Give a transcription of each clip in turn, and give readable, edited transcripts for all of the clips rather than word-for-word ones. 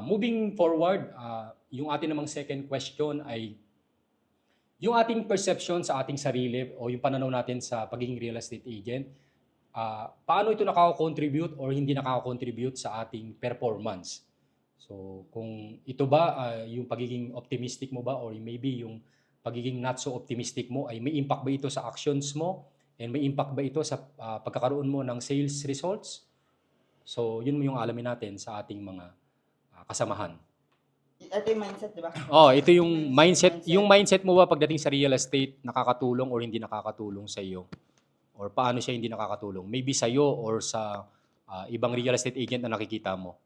Moving forward, yung ating namang second question ay yung ating perception sa ating sarili o yung pananaw natin sa pagiging real estate agent, paano ito nakaka-contribute or hindi nakaka-contribute sa ating performance? So, kung ito ba, yung pagiging optimistic mo ba or maybe yung pagiging not so optimistic mo ay may impact ba ito sa actions mo and may impact ba ito sa pagkakaroon mo ng sales results? So, yun mo yung alamin natin sa ating mga kasamahan. Ito yung mindset, di ba? Oh, ito yung mindset. Yung mindset mo ba pagdating sa real estate, nakakatulong or hindi nakakatulong sa iyo? Or paano siya hindi nakakatulong? Maybe sa iyo or sa ibang real estate agent na nakikita mo.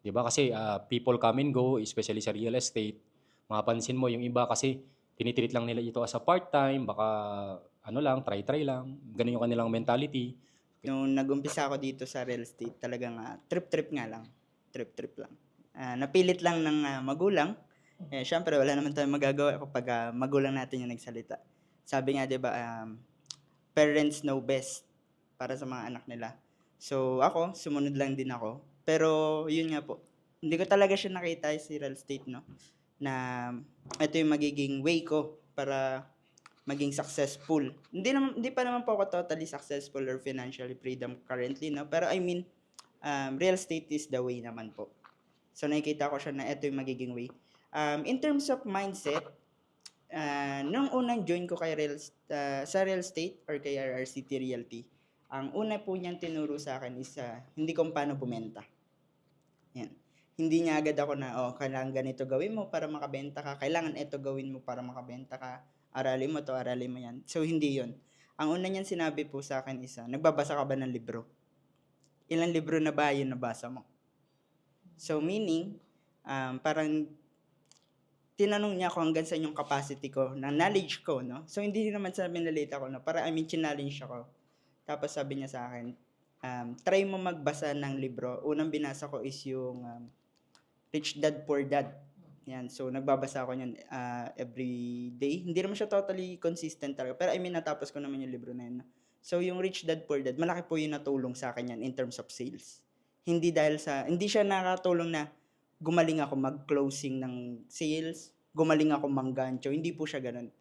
'Di ba? Kasi people come and go, especially sa real estate. Mapapansin mo yung iba kasi tinitreat lang nila ito as a part-time, baka ano lang, try-try lang. Ganun yung kanilang mentality. Nung nag-umpisa ako dito sa real estate, talagang trip-trip nga lang. Trip-trip lang. Napilit lang ng magulang. Syempre, wala naman tayong magagawa kapag magulang natin yung nagsalita. Sabi nga, di ba, parents know best para sa mga anak nila. So, ako, sumunod lang din ako. Pero, yun nga po, hindi ko talaga siya nakita si real estate, no? Na ito yung magiging way ko para maging successful. Hindi pa naman po ako totally successful or financially freedom currently, no? Pero I mean, real estate is the way naman po. So nakikita ko siya na ito yung magiging way. In terms of mindset, nung unang join ko kay sa real estate or kay RRCT Realty, ang una po niyang tinuro sa akin is hindi kung paano bumenta. Yan. Hindi niya agad ako na, kailangan ganito gawin mo para makabenta ka. Kailangan ito gawin mo para makabenta ka. Aralin mo to, aralin mo yan. So, hindi yon. Ang una niyan sinabi po sa akin is, nagbabasa ka ba ng libro? Ilang libro na ba yun nabasa mo? So, meaning, parang tinanong niya ako hanggang sa yung capacity ko, ng knowledge ko, no? So, hindi naman sa minalita ko, no? Para, challenge ako. Tapos sabi niya sa akin, try mo magbasa ng libro. Unang binasa ko is yung Rich Dad Poor Dad. Yan. So, nagbabasa ako niyan every day. Hindi naman siya totally consistent talaga. Pero natapos ko naman yung libro na yun. So, yung Rich Dad Poor Dad, malaki po yung natulong sa akin yan in terms of sales. Hindi siya nakatulong na gumaling ako mag-closing ng sales, gumaling ako manggancho. Hindi po siya ganun.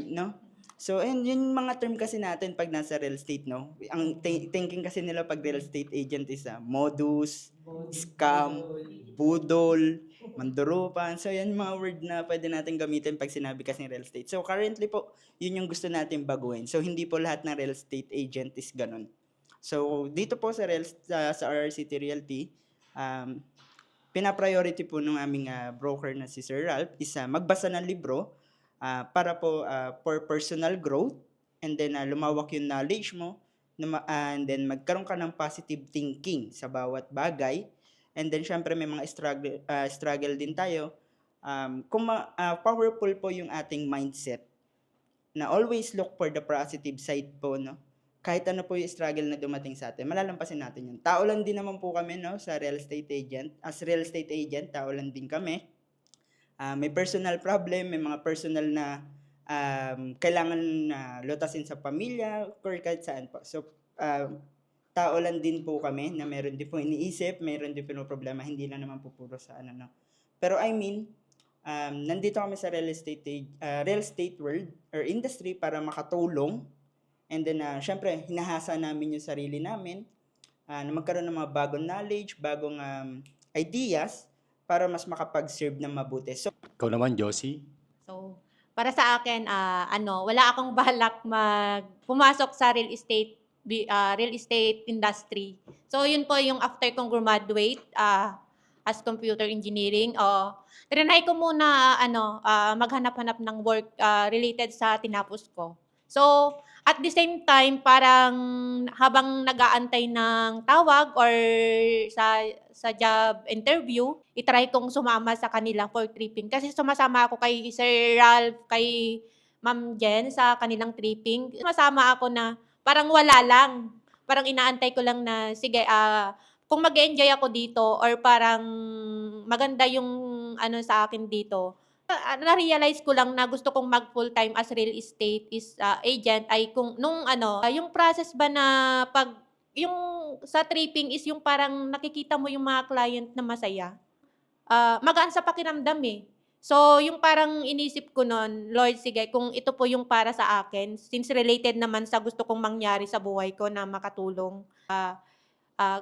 No? So, and yung mga term kasi natin pag nasa real estate, no? Ang thinking kasi nila pag real estate agent is modus, scam, budol, mandurupan. So, yan yung mga word na pwede natin gamitin pag sinabi kasi real estate. So, currently po, yun yung gusto natin baguhin. So, hindi po lahat ng real estate agent is ganun. So, dito po sa RRCT Realty, pina-priority po ng aming broker na si Sir Ralph is magbasa ng libro para po for personal growth and then lumawak yung knowledge mo and then magkaroon ka ng positive thinking sa bawat bagay and then syempre may mga struggle din tayo kung powerful po yung ating mindset na always look for the positive side po, no? Kahit ano po yung struggle na dumating sa atin, malalampasin natin yun. Tao lang din naman po kami, no, sa real estate agent. As real estate agent, tao lang din kami. May personal problem, may mga personal na kailangan lutasin sa pamilya or kahit saan po. So, tao lang din po kami na meron din po iniisip, meron din po problema, hindi lang naman po puro sa ano, no. Pero nandito kami sa real estate world or industry para makatulong. And then, syempre, hinahasa namin yung sarili namin na magkaroon ng mga bagong knowledge, bagong ideas para mas makapag-serve ng mabuti. So, Ikaw naman, Josie? So, para sa akin, wala akong balak pumasok sa real estate industry. So, yun po yung after kong graduate as computer engineering. Trinay ko muna maghanap-hanap ng work related sa tinapos ko. So, at the same time, parang habang nag-aantay ng tawag or sa job interview, itry kong sumama sa kanila for tripping. Kasi sumasama ako kay Sir Ralph, kay Ma'am Jen sa kanilang tripping. Sumasama ako na parang wala lang. Parang inaantay ko lang na, sige, kung mag-enjoy ako dito or parang maganda yung sa akin dito, na-realize ko lang na gusto kong mag full-time as real estate agent ay kung yung process ba na yung sa tripping is yung parang nakikita mo yung mga client na masaya. magaan sa pakiramdam eh. So, yung parang inisip ko nun, Lord, sige, kung ito po yung para sa akin, since related naman sa gusto kong mangyari sa buhay ko na makatulong,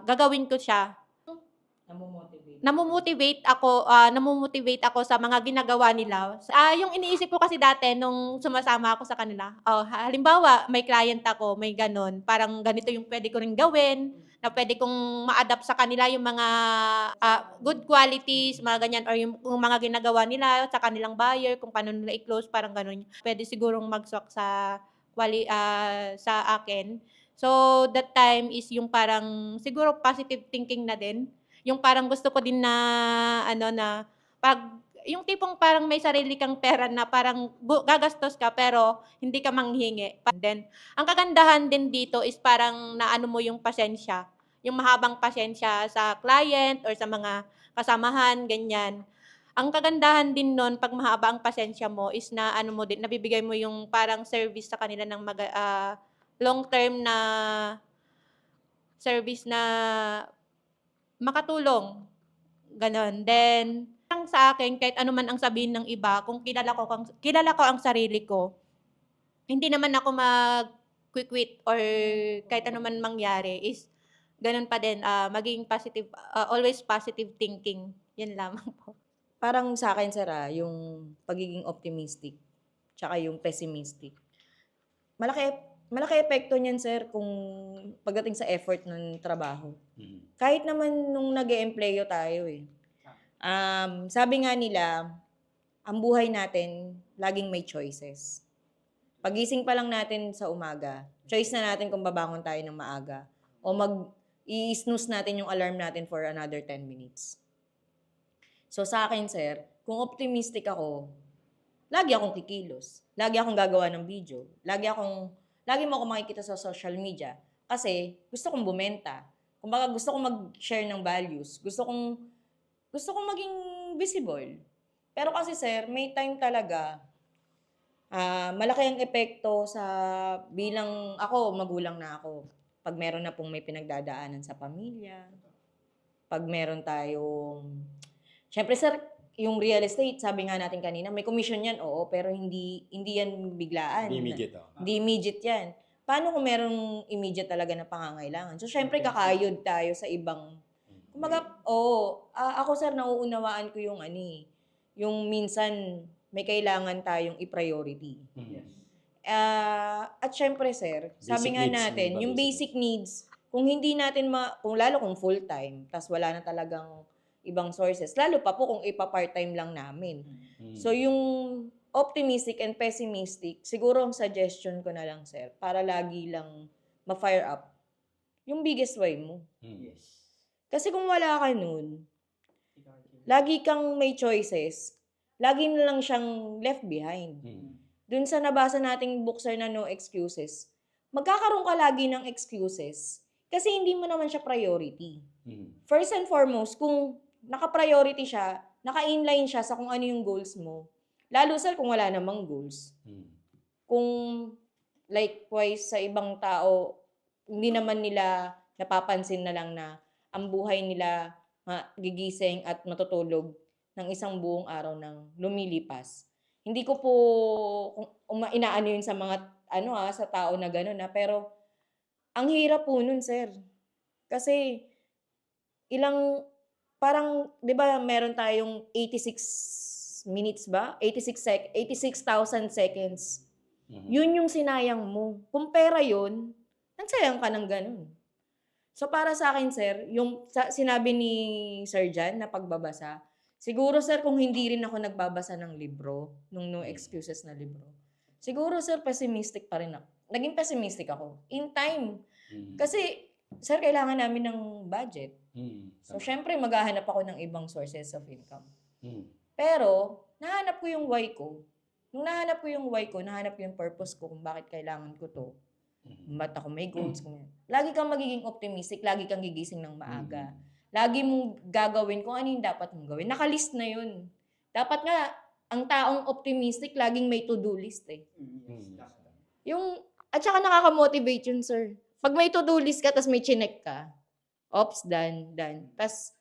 gagawin ko siya. Namomotivate ako sa mga ginagawa nila. Yung iniisip ko kasi dati nung sumasama ako sa kanila, halimbawa may client ako, may gano'n, parang ganito yung puwede ko ring gawin, na puwede kong ma-adapt sa kanila yung mga, good qualities, mga ganyan, or yung mga ginagawa nila sa kanilang buyer, kung paano nila i-close, parang gano'n. Puwede sigurong mag-swak sa akin. So, that time is yung parang siguro positive thinking na din. Yung parang gusto ko din na ano na 'pag yung tipong parang may sarili kang pera na parang gagastos ka pero hindi ka manghihingi. Then, ang kagandahan din dito is parang naano mo yung pasensya, yung mahabang pasensya sa client or sa mga kasamahan, ganyan. Ang kagandahan din nun 'pag mahaba ang pasensya mo is na ano mo din, nabibigay mo yung parang service sa kanila ng long term na service na makatulong, gano'n. Then, ang sa akin kahit ano man ang sabihin ng iba, kung kilala ko ang sarili ko, hindi naman ako mag-quit or kahit ano man mangyari is gano'n pa din, maging positive, always positive thinking, 'yun lamang po. Parang sa'kin sir, yung pagiging optimistic tsaka yung pessimistic. Malaki malaki epekto niyan sir kung pagdating sa effort ng trabaho. Kahit naman nung nag-eempleyo tayo, eh. Sabi nga nila, ang buhay natin laging may choices. Paggising pa lang natin sa umaga, choice na natin kung babangon tayo ng maaga o i-snooze natin yung alarm natin for another 10 minutes. So sa akin, sir, kung optimistic ako, lagi akong kikilos. Lagi akong gagawa ng video. Lagi mo ako makikita sa social media. Kasi gusto kong bumenta. Kumbaga gusto kong mag-share ng values. Gusto kong maging visible. Pero kasi sir, may time talaga, malaki ang epekto sa bilang ako, magulang na ako. Pag meron na pong may pinagdadaanan sa pamilya, pag meron tayong, syempre sir, yung real estate, sabi nga natin kanina, may commission yan, oo, pero hindi yan biglaan. Hindi immediate. Hindi immediate yan. Paano kung merong immediate talaga na pangangailangan? So, syempre, kakayod tayo sa ibang, kumbaga, ako sir, nauunawaan ko yung yung minsan, may kailangan tayong i-priority. At syempre, sir, sabi nga natin, yung basic needs, kung hindi natin, kung lalo kung full-time, tas wala na talagang ibang sources, lalo pa po kung ipa-part-time lang namin. So, yung optimistic and pessimistic, siguro ang suggestion ko na lang, sir, para lagi lang ma-fire up, yung biggest why mo. Kasi kung wala ka nun, lagi kang may choices, lagi na lang siyang left behind. Dun sa nabasa nating book, sir, na No Excuses, magkakaroon ka lagi ng excuses kasi hindi mo naman siya priority. First and foremost, kung naka-priority siya, naka-inline siya sa kung ano yung goals mo. Lalo sir kung wala namang goals. Kung likewise sa ibang tao, hindi naman nila napapansin na lang na ang buhay nila gigising at matutulog ng isang buong araw ng lumilipas. Hindi ko po inaano yun sa mga sa tao na gano'n pero ang hirap po nun, sir. Kasi parang 'di ba meron tayong 86 minutes ba? 86,000 seconds. Yun yung sinayang mo. Kung pera yun, nagsayang ka ng ganun. So para sa akin, sir, yung sinabi ni Sir Jan na pagbabasa, siguro sir kung hindi rin ako nagbabasa ng libro, nung No Excuses na libro, siguro sir pessimistic pa rin ako. Naging pessimistic ako. In time. Kasi sir, kailangan namin ng budget. So syempre maghahanap ako ng ibang sources of income. Pero nahanap ko yung why ko. Nung nahanap ko yung why ko, nahanap ko yung purpose ko kung bakit kailangan ko to. Ba't ako may goals? Lagi kang magiging optimistic, lagi kang gigising ng maaga. Lagi mong gagawin kung ano yung dapat mong gawin. Nakalist na yun. Dapat nga, ang taong optimistic, laging may to-do list eh. At saka nakaka-motivate yun, sir. Pag may to-do list ka, tas may chinek ka, ops, done. Tas,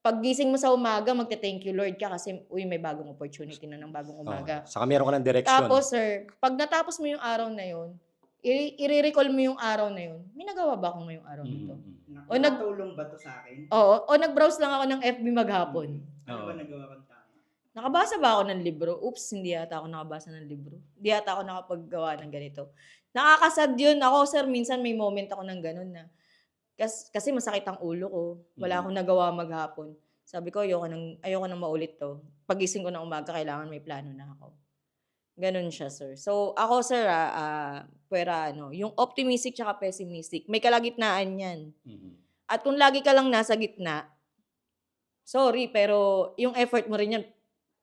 paggising mo sa umaga, magte-thank you Lord ka kasi, uy, may bagong opportunity na ng bagong umaga. Saka meron ka ng direction. Tapos, sir, pag natapos mo yung araw na yun, i-recall mo yung araw na yun, may nagawa ba ako ngayong araw na to? O Nakatulong ba to sa akin? Oo, o nag-browse lang ako ng FB maghapon. Ano ba Oo. nagawa kong tama? Nakabasa ba ako ng libro? Oops, hindi yata ako nakabasa ng libro. Hindi yata ako nakapaggawa ng ganito. Nakakasad yun. Ako, sir, minsan may moment ako ng ganun na. Kasi masakit ang ulo ko. Wala akong nagawa maghapon. Sabi ko, ayoko nang maulit to. Pagising ko ng umaga, kailangan may plano na ako. Ganun siya, sir. So, ako, sir, yung optimistic tsaka pessimistic, may kalagitnaan yan. Mhm. At kung lagi ka lang nasa gitna, sorry, pero yung effort mo rin yan,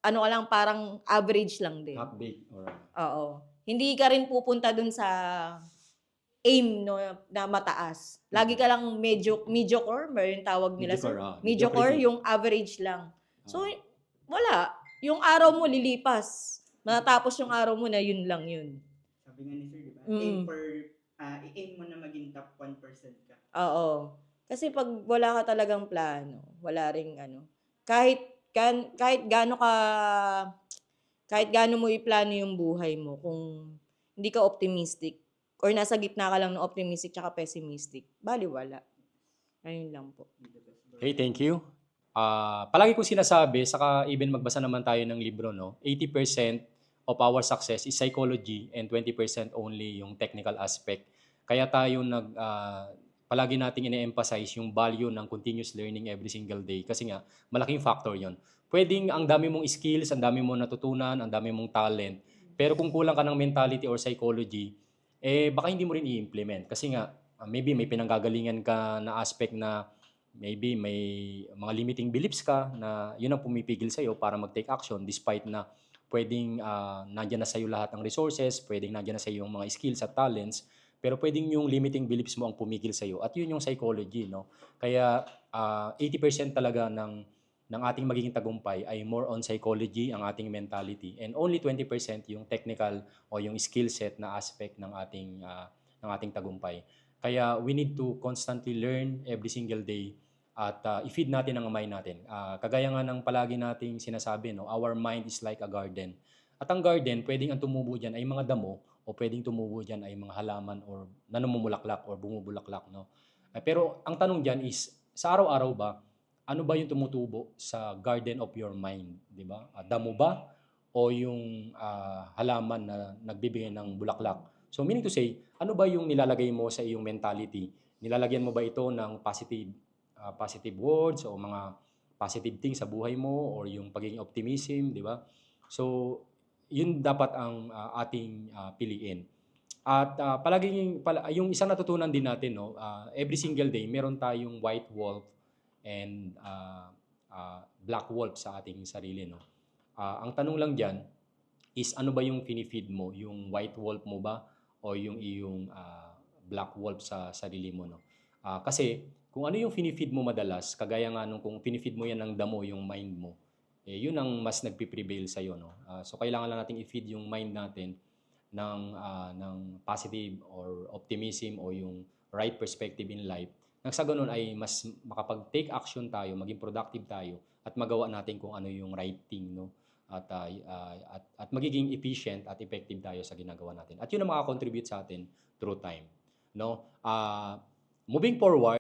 ano ka lang, parang average lang din. Not big. Alright. Oo. Hindi ka rin pupunta dun sa aim no, na mataas. Lagi ka lang mediocre, yung tawag nila, sir. Mediocre, Mediocre, mediocrity. yung average lang. So, wala. Yung araw mo lilipas. Matatapos yung araw mo na yun lang yun. Sabi nga ni sir, di ba? Mm. I-aim mo na maging top 1% ka. Oo. Kasi pag wala ka talagang plano, wala ring ano. Kahit gaano mo iplano yung buhay mo, kung hindi ka optimistic or nasa gitna ka lang ng optimistic tsaka pessimistic, baliwala. Ayun lang po. Okay, thank you. Palagi kong sinasabi, saka even magbasa naman tayo ng libro, no? 80% of our success is psychology and 20% only yung technical aspect. Kaya tayo palagi nating ine-emphasize yung value ng continuous learning every single day kasi nga malaking factor yon. Pwedeng ang dami mong skills, ang dami mong natutunan, ang dami mong talent, pero kung kulang ka ng mentality or psychology, baka hindi mo rin i-implement. Kasi nga, maybe may pinanggagalingan ka na aspect na maybe may mga limiting beliefs ka na yun ang pumipigil sa'yo para mag-take action despite na pwedeng nandyan na sa'yo lahat ng resources, pwedeng nandyan na sa'yo yung mga skills at talents, pero pwedeng yung limiting beliefs mo ang pumigil sa'yo. At yun yung psychology, no? Kaya 80% talaga ng ating magiging tagumpay ay more on psychology, ang ating mentality, and only 20% yung technical o yung skill set na aspect ng ating tagumpay. Kaya we need to constantly learn every single day at i-feed natin ang mind natin. Kagaya nga ng palagi nating sinasabi, no, our mind is like a garden. At ang garden, pwedeng ang tumubo dyan ay mga damo o pwedeng tumubo dyan ay mga halaman or nanumulaklak or bumubulaklak. No? Pero ang tanong dyan is, sa araw-araw ba, ano ba yung tumutubo sa garden of your mind, di ba? Damo ba o yung halaman na nagbibigay ng bulaklak? So meaning to say, ano ba yung nilalagay mo sa iyong mentality? Nilalagyan mo ba ito ng positive words o mga positive things sa buhay mo or yung pagiging optimism, di ba? So yun dapat ang ating piliin. At yung isang natutunan din natin, no, every single day meron tayong white wolf and black wolf sa ating sarili, no. Ang tanong lang diyan is ano ba yung pinifeed mo, yung white wolf mo ba o yung iyong black wolf sa sarili mo, no. Kasi kung ano yung pinifeed mo madalas, kagaya nga nung kung pinifeed mo yan ng damo yung mind mo, yun ang mas nagpi-prevail sa iyo, no. So kailangan lang nating i-feed yung mind natin ng positive or optimism o yung right perspective in life. Nang sa ganun ay mas makapag-take action tayo, maging productive tayo at magawa natin kung ano yung right thing, no? At magiging efficient at effective tayo sa ginagawa natin. At yun ang makakontribute sa atin through time, no? Moving forward,